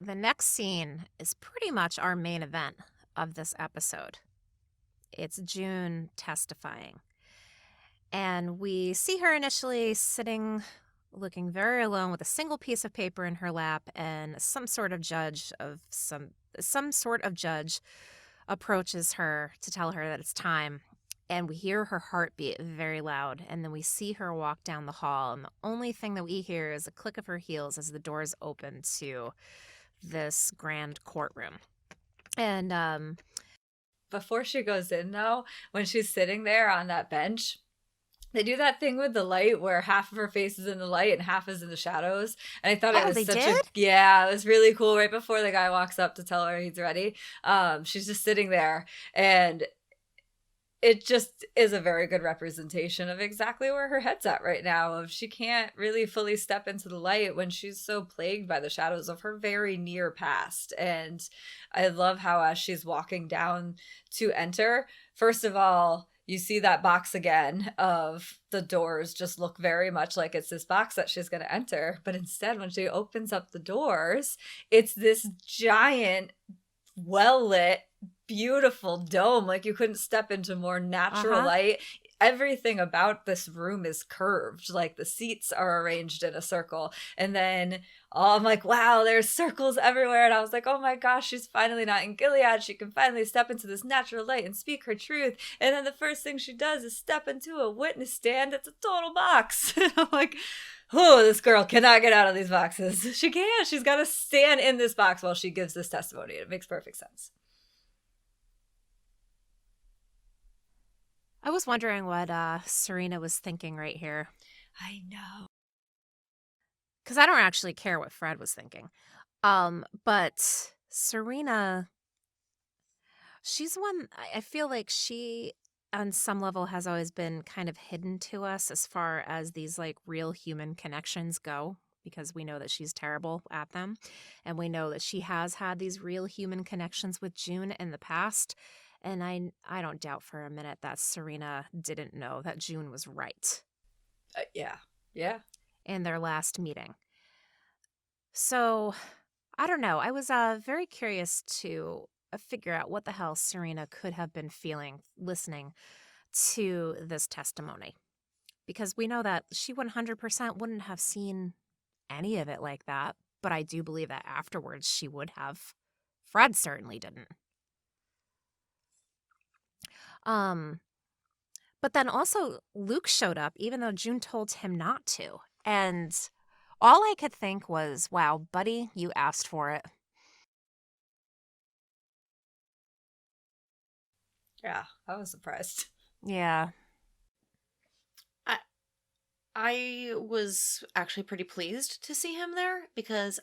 the next scene is pretty much our main event of this episode. It's June testifying. And we see her initially sitting, looking very alone with a single piece of paper in her lap, and some sort of judge approaches her to tell her that it's time. And we hear her heartbeat very loud, and then we see her walk down the hall, and the only thing that we hear is a click of her heels as the doors open to this grand courtroom. And before she goes in, though, when she's sitting there on that bench, they do that thing with the light where half of her face is in the light and half is in the shadows. And I thought it was it was really cool. Right before the guy walks up to tell her he's ready, she's just sitting there, and it just is a very good representation of exactly where her head's at right now. Of she can't really fully step into the light when she's so plagued by the shadows of her very near past. And I love how as she's walking down to enter, first of all, you see that box again of the doors just look very much like it's this box that she's going to enter. But instead, when she opens up the doors, it's this giant, well-lit, beautiful dome. Like, you couldn't step into more natural light. Everything about this room is curved. Like, the seats are arranged in a circle. And then I'm like, wow, there's circles everywhere. And I was like, oh my gosh, she's finally not in Gilead. She can finally step into this natural light and speak her truth. And then the first thing she does is step into a witness stand. It's a total box. And I'm like, oh, this girl cannot get out of these boxes. She can't. She's got to stand in this box while she gives this testimony. It makes perfect sense. I was wondering what Serena was thinking right here. I know. Because I don't actually care what Fred was thinking. But Serena, she's one, I feel like she, on some level, has always been kind of hidden to us as far as these, like, real human connections go. Because we know that she's terrible at them. And we know that she has had these real human connections with June in the past. And I don't doubt for a minute that Serena didn't know that June was right. Yeah. In their last meeting. So, I don't know. I was very curious to figure out what the hell Serena could have been feeling listening to this testimony. Because we know that she 100% wouldn't have seen any of it like that. But I do believe that afterwards she would have. Fred certainly didn't. But then also Luke showed up even though June told him not to. And all I could think was, wow, buddy, you asked for it. Yeah, I was surprised. Yeah. I was actually pretty pleased to see him there because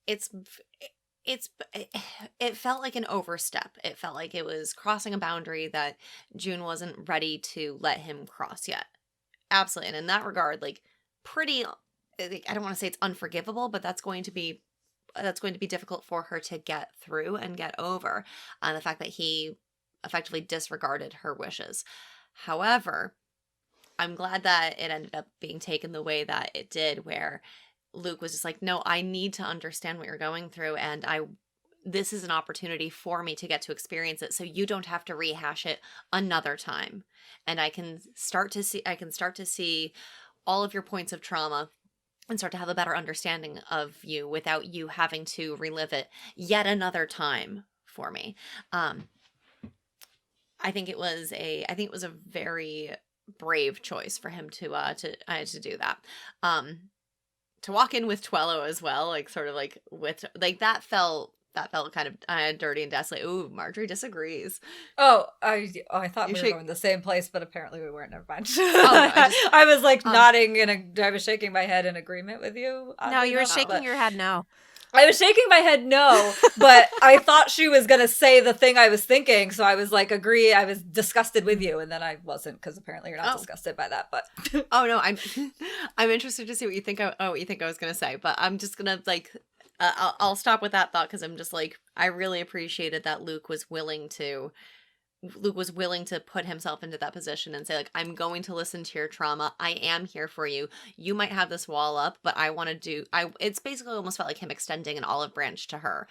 it felt like an overstep. It felt like it was crossing a boundary that June wasn't ready to let him cross yet. Absolutely. And in that regard, like, pretty, I don't want to say it's unforgivable, but that's going to be difficult for her to get through and get over. The fact that he effectively disregarded her wishes. However, I'm glad that it ended up being taken the way that it did, where Luke was just like, no, I need to understand what you're going through, and this is an opportunity for me to get to experience it, so you don't have to rehash it another time. And I can start to see all of your points of trauma and start to have a better understanding of you without you having to relive it yet another time for me. I think it was a very brave choice for him to do that. To walk in with Twello as well, like, sort of like with, like, that felt kind of dirty and desolate. Ooh, Marjorie disagrees. I thought we were going the same place, but apparently we weren't. Never mind. I was like nodding I was shaking my head in agreement with you. No, you were shaking your head no. I was shaking my head no, but I thought she was going to say the thing I was thinking, so I was like, agree, I was disgusted with you, and then I wasn't, because apparently you're not disgusted by that, but... Oh, no, I'm interested to see what you think I was going to say, but I'm just going to, like, I'll stop with that thought, because I'm just like, I really appreciated that Luke was willing to Luke was willing to put himself into that position and say, like, I'm going to listen to your trauma. I am here for you. You might have this wall up, but I want to it's basically almost felt like him extending an olive branch to her.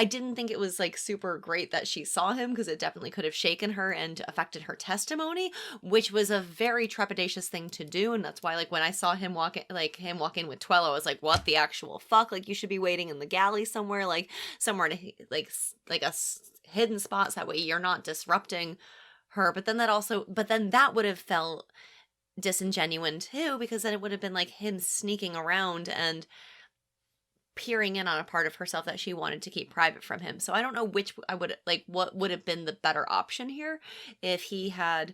I didn't think it was like super great that she saw him, because it definitely could have shaken her and affected her testimony, which was a very trepidatious thing to do. And that's why, like, when I saw him walk in with Twello, I was like, what the actual fuck? Like, you should be waiting in the galley somewhere, like somewhere to hidden spots. That way you're not disrupting her. But then that would have felt disingenuous too, because then it would have been like him sneaking around and peering in on a part of herself that she wanted to keep private from him. So I don't know what would have been the better option here if he had.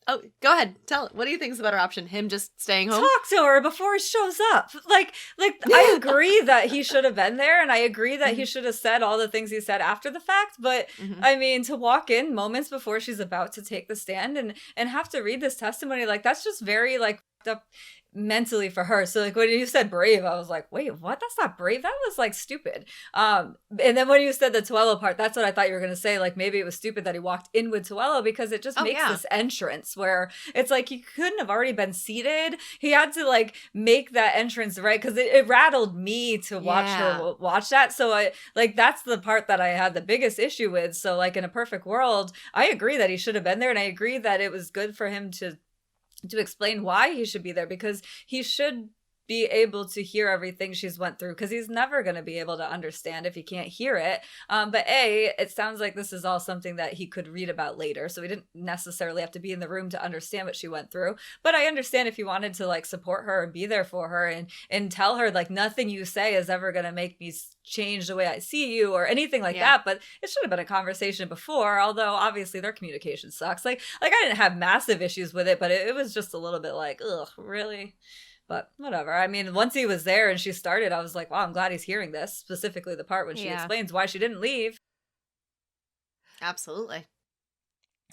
Oh, go ahead. Tell it. What do you think is the better option? Him just staying home? Talk to her before he shows up. Like I agree that he should have been there, and I agree that he should have said all the things he said after the fact. But I mean, to walk in moments before she's about to take the stand and have to read this testimony, like, that's just very like up mentally for her. So like when you said brave, I was like, wait, what? That's not brave. That was like stupid. And then when you said the Tuello part, that's what I thought you were gonna say. Like, maybe it was stupid that he walked in with Tuello, because it just makes this entrance where it's like he couldn't have already been seated. He had to like make that entrance right, because it rattled me to watch her watch that. So I like, that's the part that I had the biggest issue with. So like, in a perfect world, I agree that he should have been there, and I agree that it was good for him to explain why he should be there, because he should be able to hear everything she's went through, because he's never going to be able to understand if he can't hear it. But it sounds like this is all something that he could read about later, so he didn't necessarily have to be in the room to understand what she went through. But I understand if he wanted to like support her and be there for her and tell her like, nothing you say is ever going to make me change the way I see you or anything like that. But it should have been a conversation before, although obviously their communication sucks. Like I didn't have massive issues with it, but it was just a little bit like, ugh, really? But whatever. I mean, once he was there and she started, I was like, wow, I'm glad he's hearing this. Specifically the part when she explains why she didn't leave. Absolutely.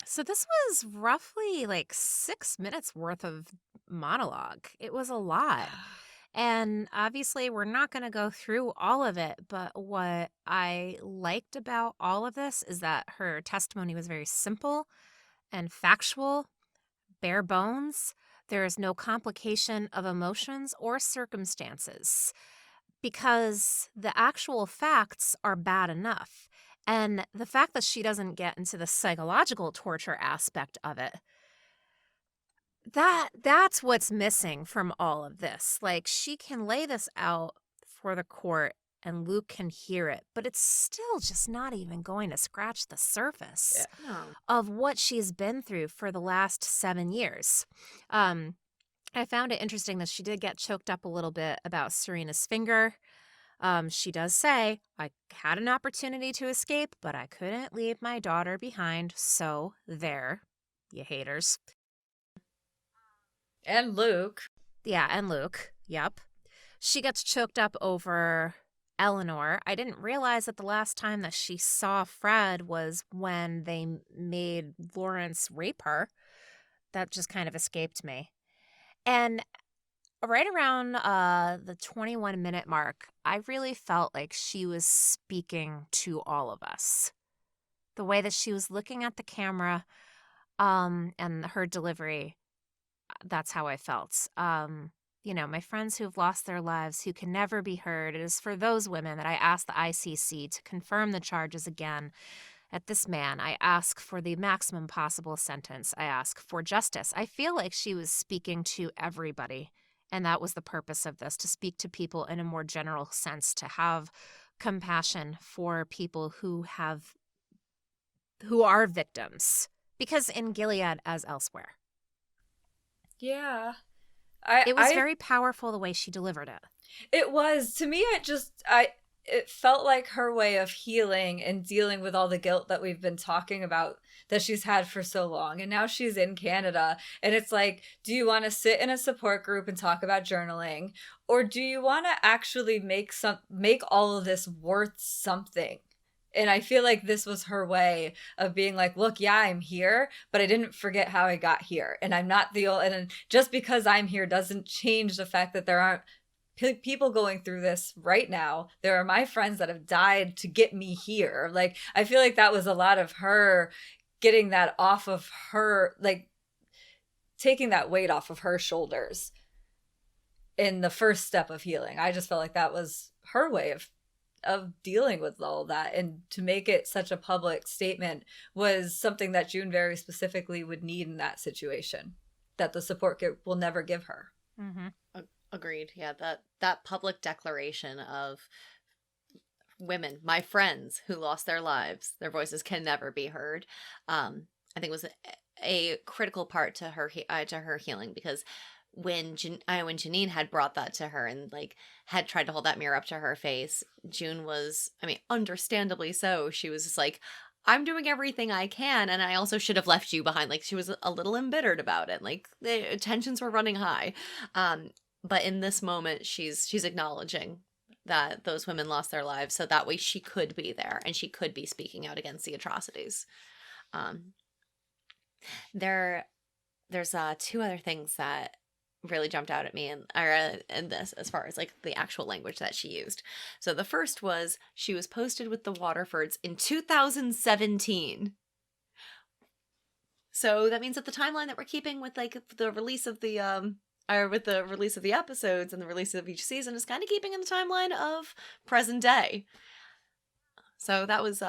So this was roughly like 6 minutes worth of monologue. It was a lot. And obviously we're not going to go through all of it, but what I liked about all of this is that her testimony was very simple and factual, bare bones. There is no complication of emotions or circumstances, because the actual facts are bad enough. And the fact that she doesn't get into the psychological torture aspect of it, that's what's missing from all of this. Like, she can lay this out for the court and Luke can hear it, but it's still just not even going to scratch the surface of what she's been through for the last 7 years. I found it interesting that she did get choked up a little bit about Serena's finger. She does say, I had an opportunity to escape, but I couldn't leave my daughter behind, so there, you haters. And Luke. Yeah, and Luke. Yep. She gets choked up over Eleanor. I didn't realize that the last time that she saw Fred was when they made Lawrence rape her. That just kind of escaped me. And right around the 21-minute mark, I really felt like she was speaking to all of us. The way that she was looking at the camera and her delivery, that's how I felt. You know, my friends who've lost their lives, who can never be heard, it is for those women that I ask the ICC to confirm the charges again at this man. I ask for the maximum possible sentence. I ask for justice. I feel like she was speaking to everybody, and that was the purpose of this, to speak to people in a more general sense, to have compassion for people who are victims, because in Gilead as elsewhere. Yeah. It was very powerful the way she delivered it. It was. To me, it felt like her way of healing and dealing with all the guilt that we've been talking about that she's had for so long. And now she's in Canada. And it's like, do you want to sit in a support group and talk about journaling? Or do you want to actually make all of this worth something? And I feel like this was her way of being like, look, yeah, I'm here, but I didn't forget how I got here. And I'm not and just because I'm here doesn't change the fact that there aren't people going through this right now. There are my friends that have died to get me here. Like, I feel like that was a lot of her getting that off of her, like taking that weight off of her shoulders in the first step of healing. I just felt like that was her way of dealing with all that, and to make it such a public statement was something that June very specifically would need in that situation, that the support will never give her. Agreed. Yeah, that public declaration of women, my friends who lost their lives, their voices can never be heard. I think was a critical part to her healing, because when Janine had brought that to her and like had tried to hold that mirror up to her face, June was, I mean, understandably so, she was just like, I'm doing everything I can, and I also should have left you behind. Like, she was a little embittered about it. Like, the tensions were running high. But in this moment, she's acknowledging that those women lost their lives, so that way she could be there and she could be speaking out against the atrocities. There's two other things that really jumped out at me in this, as far as like the actual language that she used. So the first was, she was posted with the Waterfords in 2017. So that means that the timeline that we're keeping with like the release of the with the release of the episodes and the release of each season is kind of keeping in the timeline of present day. So that was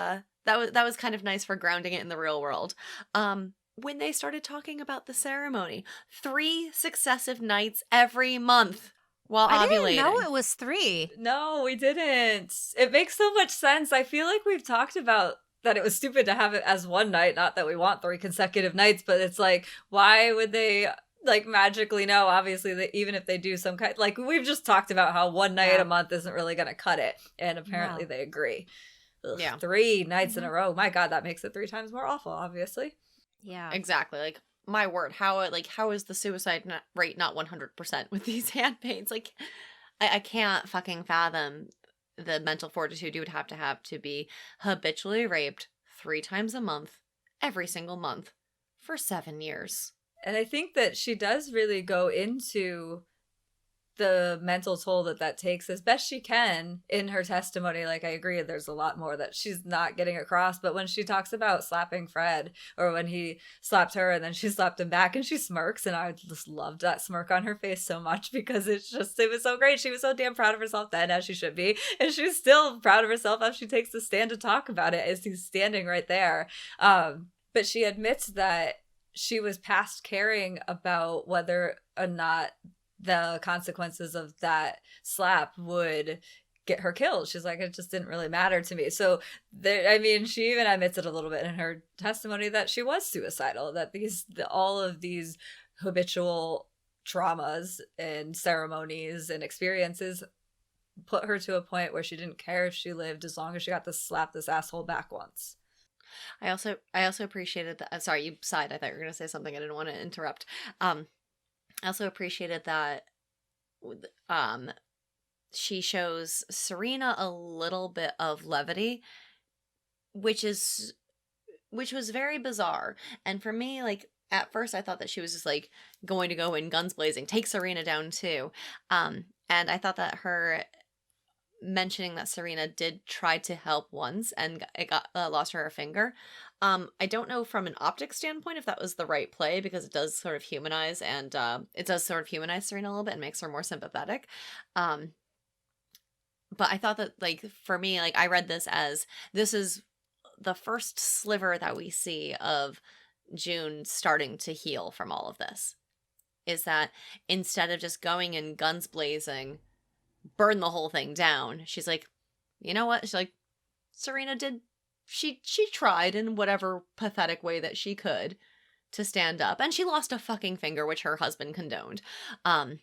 kind of nice for grounding it in the real world. When they started talking about the ceremony, 3 successive nights every month while ovulating. I didn't know it was 3. No, we didn't. It makes so much sense. I feel like we've talked about that it was stupid to have it as one night, not that we want 3 consecutive nights, but it's like, why would they like magically know? Obviously, that even if they do some kind, like we've just talked about how one night a month isn't really going to cut it, and apparently they agree. Ugh, yeah, 3 nights in a row. My God, that makes it 3 times more awful, obviously. Yeah, exactly. Like, my word, how is the suicide rate not 100% with these handmaids? Like, I can't fucking fathom the mental fortitude you would have to be habitually raped 3 times a month, every single month, for 7 years. And I think that she does really go into the mental toll that takes as best she can in her testimony. Like, I agree, there's a lot more that she's not getting across, but when she talks about slapping Fred, or when he slapped her and then she slapped him back and she smirks, and I just loved that smirk on her face so much, because it was so great. She was so damn proud of herself then, as she should be, and she's still proud of herself as she takes the stand to talk about it, as he's standing right there. But she admits that she was past caring about whether or not the consequences of that slap would get her killed. She's like, it just didn't really matter to me. So she even admits it a little bit in her testimony that she was suicidal, that all of these habitual traumas and ceremonies and experiences put her to a point where she didn't care if she lived, as long as she got to slap this asshole back once. I also appreciated that. Sorry, you sighed. I thought you were going to say something. I didn't want to interrupt. I also appreciated that she shows Serena a little bit of levity, which was very bizarre. And for me, like, at first I thought that she was just like going to go in guns blazing, take Serena down too. And I thought that her mentioning that Serena did try to help once and it got lost her a finger. I don't know from an optic standpoint if that was the right play, because it does sort of humanize Serena a little bit and makes her more sympathetic. But I thought that, like, for me, like, I read this as, this is the first sliver that we see of June starting to heal from all of this. Is that instead of just going in guns blazing, burn the whole thing down, she's like, you know what? She's like, Serena did, she tried in whatever pathetic way that she could to stand up, and she lost a fucking finger, which her husband condoned. I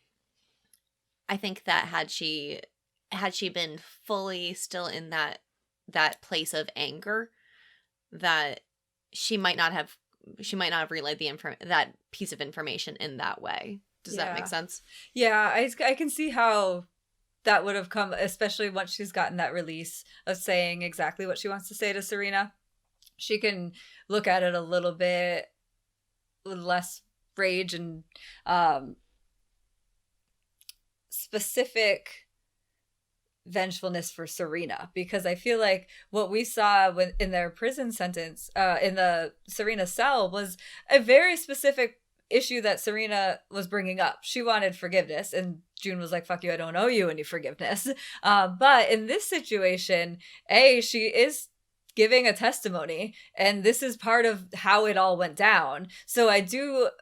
think that had she been fully still in that place of anger, that she might not have relayed that piece of information in that way. Does that make sense? Yeah, I can see how that would have come, especially once she's gotten that release of saying exactly what she wants to say to Serena. She can look at it a little bit with less rage and specific vengefulness for Serena, because I feel like what we saw in their prison sentence, in the Serena cell, was a very specific issue that Serena was bringing up. She wanted forgiveness, and June was like, fuck you, I don't owe you any forgiveness. But in this situation, she is giving a testimony, and this is part of how it all went down. So I don't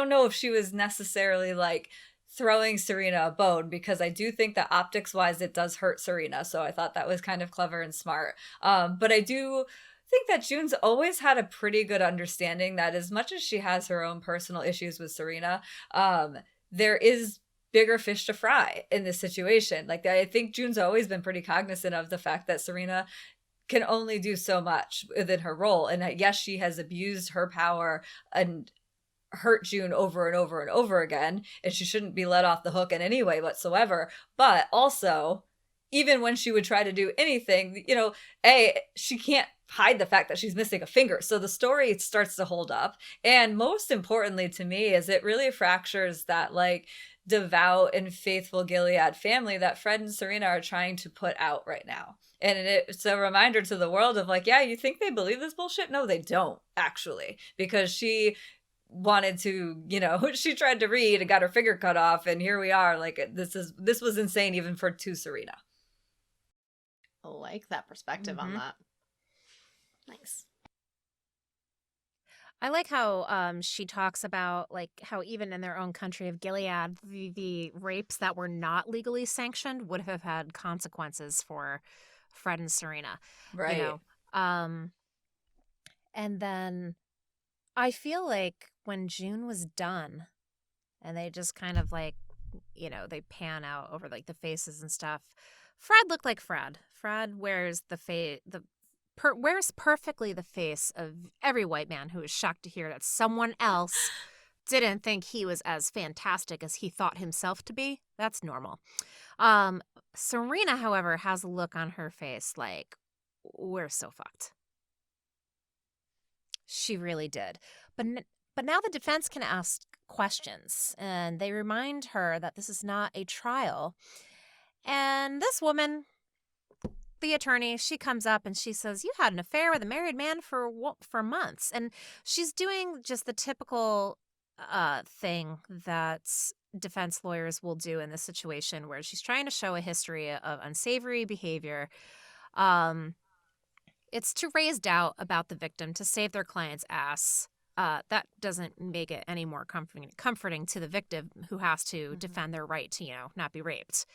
know if she was necessarily like throwing Serena a bone, because I do think that optics wise it does hurt Serena. So I thought that was kind of clever and smart. But I do think that June's always had a pretty good understanding that as much as she has her own personal issues with Serena, there is bigger fish to fry in this situation. Like, I think June's always been pretty cognizant of the fact that Serena can only do so much within her role. And yes, she has abused her power and hurt June over and over and over again, and she shouldn't be let off the hook in any way whatsoever. But also, even when she would try to do anything, she can't hide the fact that she's missing a finger. So the story starts to hold up. And most importantly to me is it really fractures that like devout and faithful Gilead family that Fred and Serena are trying to put out right now. And it's a reminder to the world of like, yeah, you think they believe this bullshit? No, they don't, actually. Because she wanted to, she tried to read and got her finger cut off, and here we are. Like, this was insane even for Serena. I like that perspective on that. Nice. I like how she talks about like how even in their own country of Gilead, the rapes that were not legally sanctioned would have had consequences for Fred and Serena. Right. And then I feel like when June was done and they just kind of like, they pan out over like the faces and stuff, Fred looked like Fred. Fred wears wears perfectly the face of every white man who is shocked to hear that someone else didn't think he was as fantastic as he thought himself to be. That's normal. Serena, however, has a look on her face like, we're so fucked. She really did. But now the defense can ask questions, and they remind her that this is not a trial. And this woman, the attorney, she comes up and she says, you had an affair with a married man for months. And she's doing just the typical thing that defense lawyers will do in this situation, where she's trying to show a history of unsavory behavior. It's to raise doubt about the victim, to save their client's ass. That doesn't make it any more comforting to the victim, who has to defend their right to, not be raped.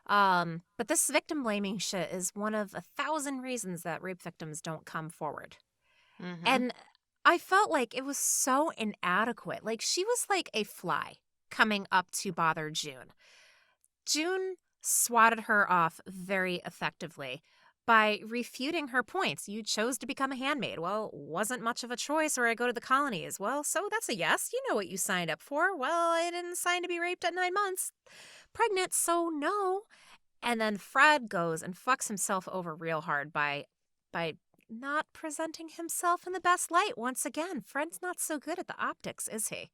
But this victim blaming shit is one of 1,000 reasons that rape victims don't come forward. And I felt like it was so inadequate. Like, she was like a fly coming up to bother June. June swatted her off very effectively by refuting her points. You chose to become a handmaid. Well, wasn't much of a choice, or I go to the colonies. Well, so that's a yes. You know what you signed up for. Well, I didn't sign to be raped at 9 months pregnant, so no. And then Fred goes and fucks himself over real hard by not presenting himself in the best light once again. Fred's not so good at the optics, is he?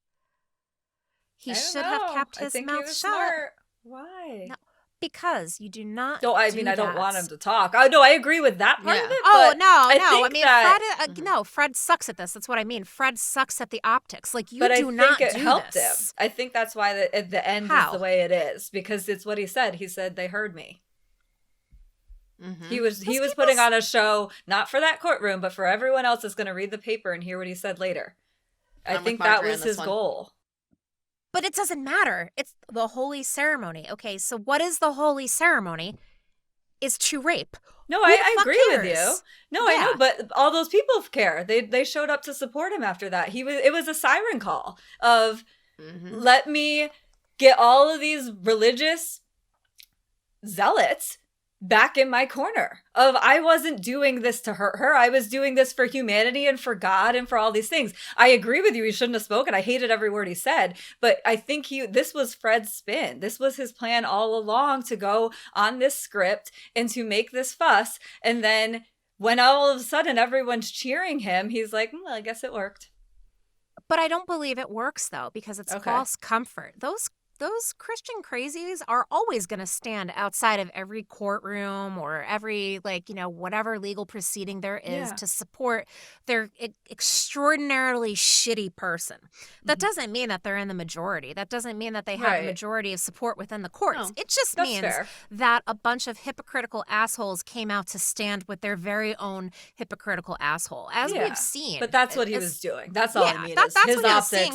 He should have kept his mouth shut. Smart. Why? No, because you do not. No, I don't want him to talk. Oh no, I agree with that part of it. Oh no. I mean, Fred sucks at this. That's what I mean. Fred sucks at the optics. Like, you do not do this. But I think it helped him. I think that's why at the end is the way it is, because it's what he said. He said they heard me. He was putting on a show, not for that courtroom, but for everyone else that's going to read the paper and hear what he said later. I think that was his goal. But it doesn't matter. It's the holy ceremony. Okay, so what is the holy ceremony? Is to rape. No, I agree with you. No, yeah. I know, but all those people care. They showed up to support him after that. It was a siren call of, let me get all of these religious zealots back in my corner. Of, I wasn't doing this to hurt her. I was doing this for humanity and for God and for all these things. I agree with you. He shouldn't have spoken. I hated every word he said. But I think this was Fred's spin. This was his plan all along, to go on this script and to make this fuss. And then when all of a sudden everyone's cheering him, he's like, well, I guess it worked. But I don't believe it works, though, because it's false comfort. Those those Christian crazies are always going to stand outside of every courtroom or every, like, you know, whatever legal proceeding there is to support their extraordinarily shitty person. That doesn't mean that they're in the majority. That doesn't mean that they have a majority of support within the courts. No, it just means that a bunch of hypocritical assholes came out to stand with their very own hypocritical asshole, as we've seen. But that's what he was doing. That's all I mean. That's what he was seeing.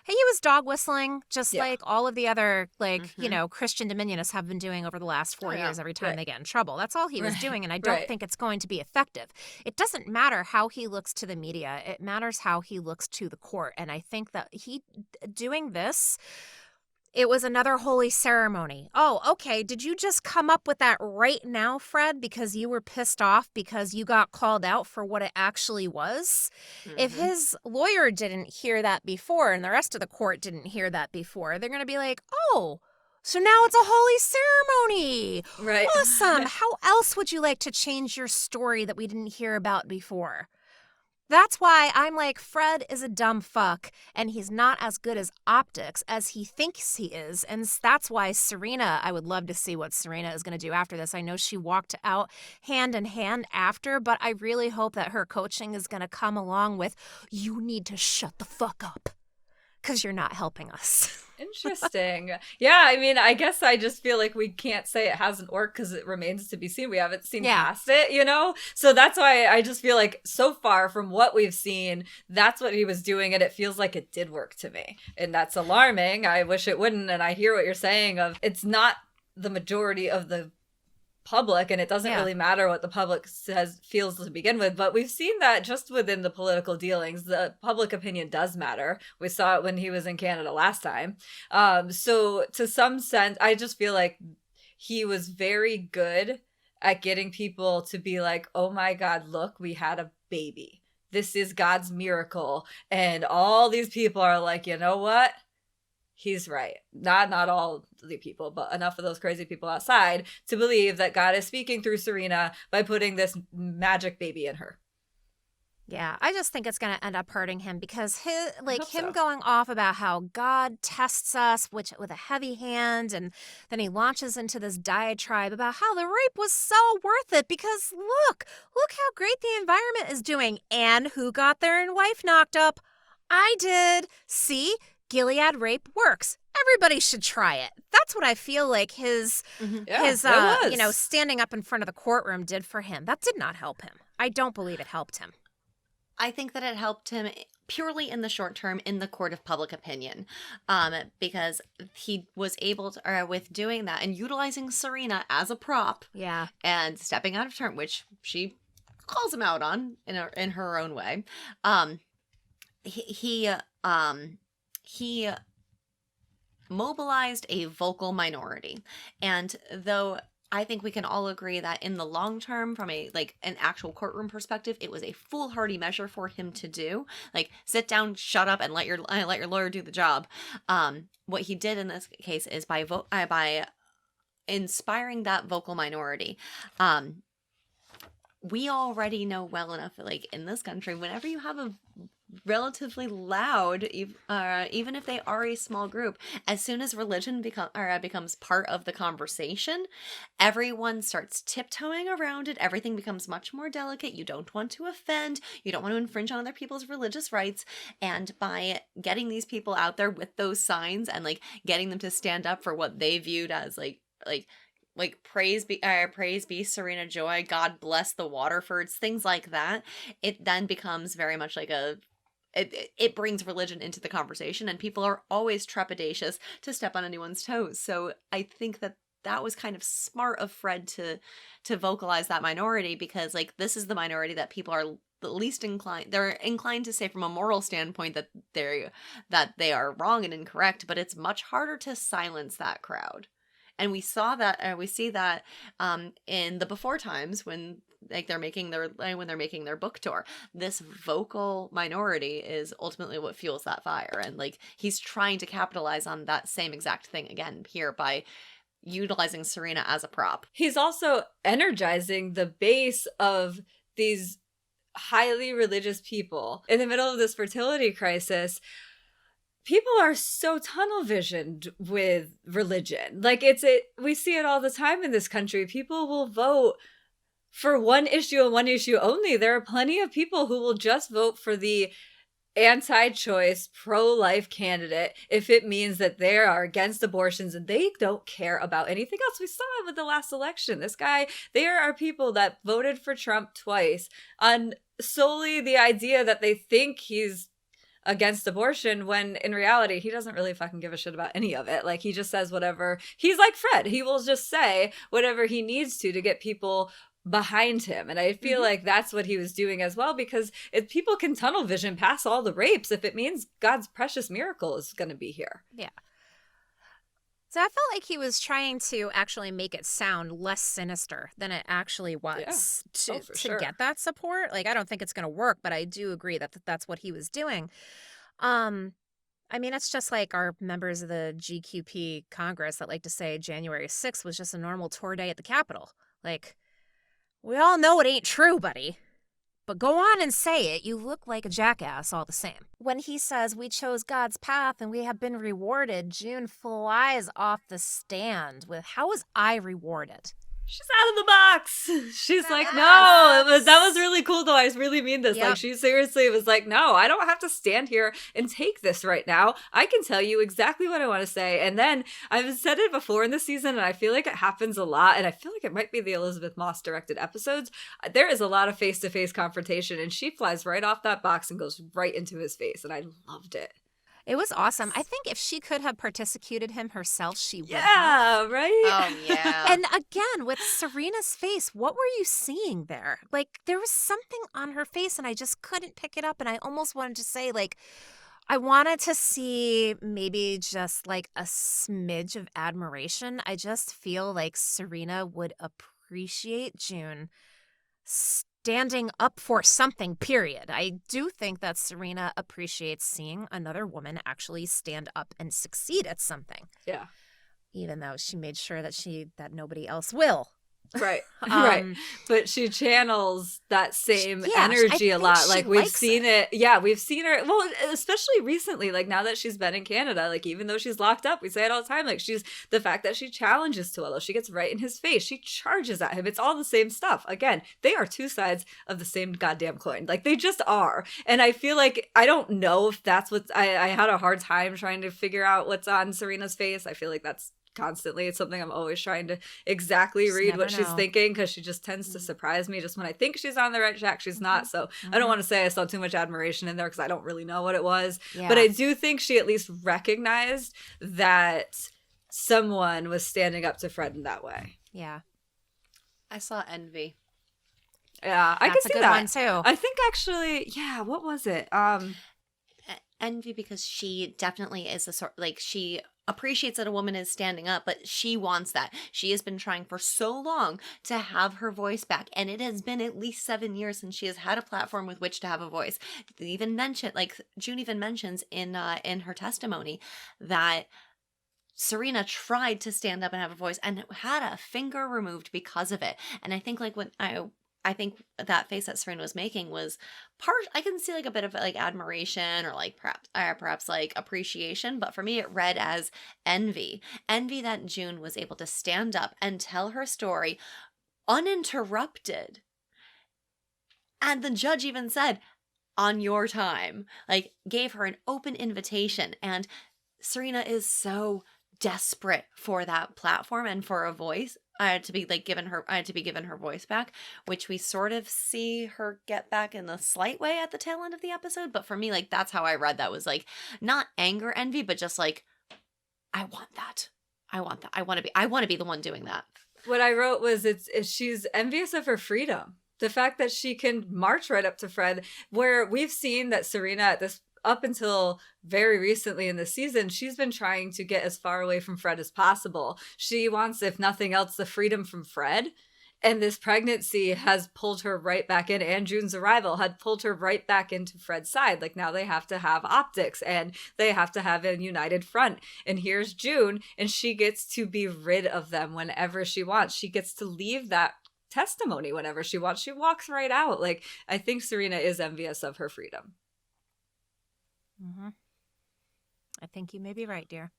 He was dog whistling, just like all of the other, like, you know, Christian dominionists have been doing over the last 4 years every time they get in trouble. That's all he was doing, and I don't think it's going to be effective. It doesn't matter how he looks to the media. It matters how he looks to the court, and I think that he doing this, it was another holy ceremony. Oh, okay. Did you just come up with that right now, Fred, because you were pissed off because you got called out for what it actually was? If his lawyer didn't hear that before and the rest of the court didn't hear that before, they're going to be like, oh, so now it's a holy ceremony. Right. Awesome. How else would you like to change your story that we didn't hear about before? That's why I'm like, Fred is a dumb fuck, and he's not as good as optics as he thinks he is. And that's why Serena, I would love to see what Serena is going to do after this. I know she walked out hand in hand after, but I really hope that her coaching is going to come along with, you need to shut the fuck up, because you're not helping us. Interesting. Yeah, I mean, I guess I just feel like we can't say it hasn't worked because it remains to be seen. We haven't seen past it, you know? So that's why I just feel like so far from what we've seen, that's what he was doing, and it feels like it did work to me. And that's alarming. I wish it wouldn't, and I hear what you're saying of it's not the majority of the public, and it doesn't really matter what the public feels to begin with, but we've seen that just within the political dealings, the public opinion does matter. We saw it when he was in Canada last time. So to some sense, I just feel like he was very good at getting people to be like, oh my God, look, we had a baby. This is God's miracle. And all these people are like, you know what? He's right. Not all the people, but enough of those crazy people outside to believe that God is speaking through Serena by putting this magic baby in her. Yeah, I just think it's going to end up hurting him because him going off about how God tests us with a heavy hand, and then he launches into this diatribe about how the rape was so worth it because look how great the environment is doing, and who got their wife knocked up? I did. See? Gilead rape works. Everybody should try it. That's what I feel like his standing up in front of the courtroom did for him. That did not help him. I don't believe it helped him. I think that it helped him purely in the short term in the court of public opinion, because he was able to, with doing that and utilizing Serena as a prop, and stepping out of turn, which she calls him out on in her own way. He mobilized a vocal minority. And though I think we can all agree that in the long term, from an actual courtroom perspective, it was a foolhardy measure for him to do. Like, sit down, shut up, and let your lawyer do the job. What he did in this case is by inspiring that vocal minority. We already know well enough, like, in this country, whenever you have a relatively loud, even if they are a small group, as soon as religion becomes part of the conversation, everyone starts tiptoeing around it. Everything becomes much more delicate. You don't want to offend. You don't want to infringe on other people's religious rights. And by getting these people out there with those signs and getting them to stand up for what they viewed as praise be Serena Joy, God bless the Waterfords, things like that, it then becomes very much like it brings religion into the conversation, and people are always trepidatious to step on anyone's toes. So I think that was kind of smart of Fred to vocalize that minority, because this is the minority that people are the least inclined. They're inclined to say from a moral standpoint that they are wrong and incorrect, but it's much harder to silence that crowd. And we see that in the before times when they're making their book tour. This vocal minority is ultimately what fuels that fire, and he's trying to capitalize on that same exact thing again here by utilizing Serena as a prop. He's also energizing the base of these highly religious people in the middle of this fertility crisis. people are so tunnel visioned with religion. Like we see it all the time in this country. People will vote for one issue and one issue only. There are plenty of people who will just vote for the anti-choice, pro-life candidate if it means that they are against abortions and they don't care about anything else. We saw it with the last election. This guy, there are people that voted for Trump twice on solely the idea that they think he's against abortion, when in reality he doesn't really fucking give a shit about any of it. Like, he just says whatever. He's like Fred. He will just say whatever he needs to get people behind him. And I feel like that's what he was doing as well, because if people can tunnel vision past all the rapes, if it means God's precious miracle is going to be here. Yeah. So I felt like he was trying to actually make it sound less sinister than it actually was to get that support. Like, I don't think it's going to work, but I do agree that that's what he was doing. I mean, it's just like our members of the GQP Congress that like to say January 6th was just a normal tour day at the Capitol. Like, we all know it ain't true, buddy. But go on and say it. You look like a jackass all the same. When he says we chose God's path and we have been rewarded, June flies off the stand with, how was I rewarded? She's out of the box. She's like, no, that was really cool though. I really mean this. Yep. Like, she seriously was like, no, I don't have to stand here and take this right now. I can tell you exactly what I want to say. And then I've said it before in the season, and I feel like it happens a lot. And I feel like it might be the Elizabeth Moss directed episodes. There is a lot of face-to-face confrontation, and she flies right off that box and goes right into his face. And I loved it. It was awesome. I think if she could have persecuted him herself, she would have. Yeah, right? Oh, yeah. And again, with Serena's face, what were you seeing there? Like, there was something on her face, and I just couldn't pick it up. And I almost wanted to say, like, I wanted to see maybe just, like, a smidge of admiration. I just feel like Serena would appreciate June standing up for something, period. I do think that Serena appreciates seeing another woman actually stand up and succeed at something. Yeah. Even though she made sure that nobody else will. Right. Right. But she channels that same energy a lot. Like, we've seen it. Yeah, we've seen her. Well, especially recently, like, now that she's been in Canada, like, even though she's locked up, we say it all the time. Like, the fact that she challenges Tuello, she gets right in his face. She charges at him. It's all the same stuff. Again, they are two sides of the same goddamn coin. Like, they just are. And I feel like, I don't know if that's what I had a hard time trying to figure out what's on Serena's face. I feel like that's constantly, it's something I'm always trying to exactly read what she's thinking, because she just tends to surprise me. Just when I think she's on the right track, she's not. So I don't want to say I saw too much admiration in there, because I don't really know what it was. But I do think she at least recognized that someone was standing up to Fred in that way. Yeah. I saw envy. Yeah, I can see that. That's a good one too. I think actually, yeah, what was it? Envy, because she definitely is the sort, like, she appreciates that a woman is standing up, but she wants that. She has been trying for so long to have her voice back, and it has been at least 7 years since she has had a platform with which to have a voice. They even mention, like, June even mentions in her testimony that Serena tried to stand up and have a voice and had a finger removed because of it. And I think, like, when I think that face that Serena was making was I can see like a bit of like admiration or like perhaps like appreciation, but for me it read as envy that June was able to stand up and tell her story uninterrupted. And the judge even said, on your time, like, gave her an open invitation. And Serena is so desperate for that platform and for a voice. I had to be given her voice back, which we sort of see her get back in a slight way at the tail end of the episode. But for me, like, that's how I read that, was like not anger, envy, but just like, I want that. I want to be the one doing that. What I wrote was she's envious of her freedom. The fact that she can march right up to Fred, where we've seen that Serena up until very recently in the season, she's been trying to get as far away from Fred as possible. She wants, if nothing else, the freedom from Fred. And this pregnancy has pulled her right back in, and June's arrival had pulled her right back into Fred's side. Like, now they have to have optics and they have to have a united front. And here's June, and she gets to be rid of them whenever she wants. She gets to leave that testimony whenever she wants. She walks right out. Like, I think Serena is envious of her freedom. Mm-hmm. I think you may be right, dear.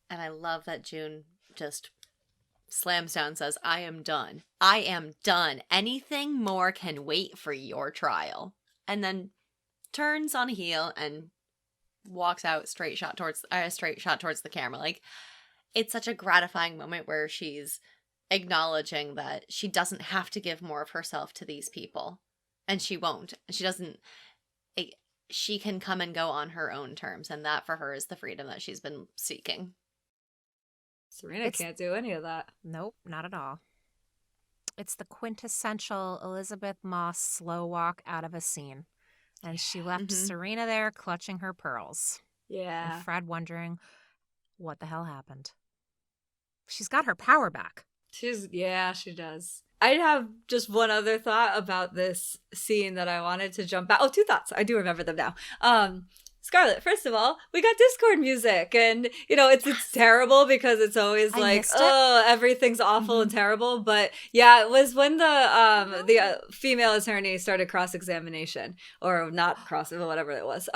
And I love that June just slams down and says, I am done. I am done. Anything more can wait for your trial. And then turns on a heel and walks out straight shot towards the camera. Like, it's such a gratifying moment where she's acknowledging that she doesn't have to give more of herself to these people. And she won't. She doesn't. She can come and go on her own terms. And that for her is the freedom that she's been seeking. Serena can't do any of that. Nope, not at all. It's the quintessential Elizabeth Moss slow walk out of a scene. And she left Serena there clutching her pearls. Yeah. And Fred wondering what the hell happened. She's got her power back. She does. I have just one other thought about this scene that I wanted to jump back. Oh, two thoughts. I do remember them now. Scarlett, first of all, we got Discord music, and it's terrible because it's always like, oh, everything's awful and terrible. But yeah, it was when the female attorney started cross-examination, or not whatever it was.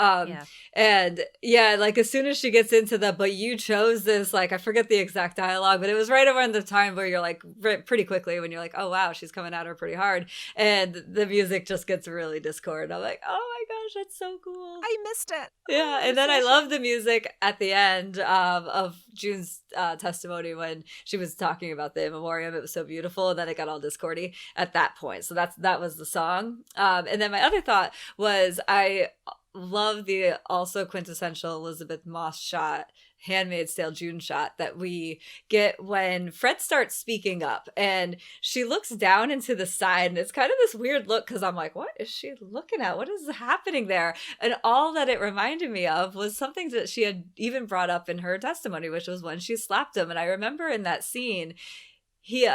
And yeah, like as soon as she gets into but you chose this, like I forget the exact dialogue, but it was right around the time where you're like pretty quickly when you're like, oh wow, she's coming at her pretty hard, and the music just gets really Discord. I'm like, oh my gosh, that's so cool. I missed it. Yeah, and then I love the music at the end of June's testimony when she was talking about the in memoriam. It was so beautiful, and then it got all discordy at that point. So that was the song. And then my other thought was I love the also quintessential Elizabeth Moss shot, Handmaid's Tale June shot that we get when Fred starts speaking up, and she looks down into the side, and it's kind of this weird look because I'm like, what is she looking at? What is happening there? And all that it reminded me of was something that she had even brought up in her testimony, which was when she slapped him. And I remember in that scene, he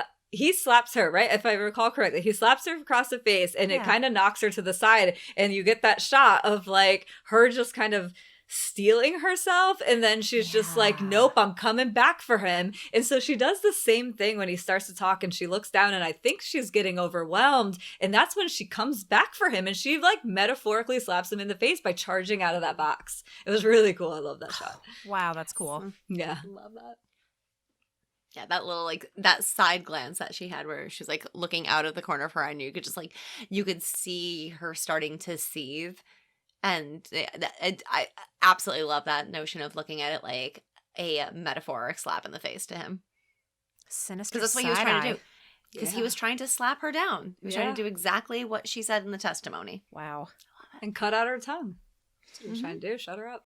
slaps her, right? If I recall correctly, he slaps her across the face, and it kind of knocks her to the side, and you get that shot of like her just kind of stealing herself, and then she's just like, nope, I'm coming back for him. And so she does the same thing when he starts to talk, and she looks down, and I think she's getting overwhelmed, and that's when she comes back for him, and she like metaphorically slaps him in the face by charging out of that box. It was really cool. I love that shot. Wow, that's cool. Yeah, love that. Yeah, that little like that side glance that she had where she's like looking out of the corner of her eye, and you could see her starting to seethe. And I absolutely love that notion of looking at it like a metaphoric slap in the face to him. Sinister. Because that's what he was trying to do. Because he was trying to slap her down. He was trying to do exactly what she said in the testimony. Wow. And cut out her tongue. That's what he was trying to do. Shut her up.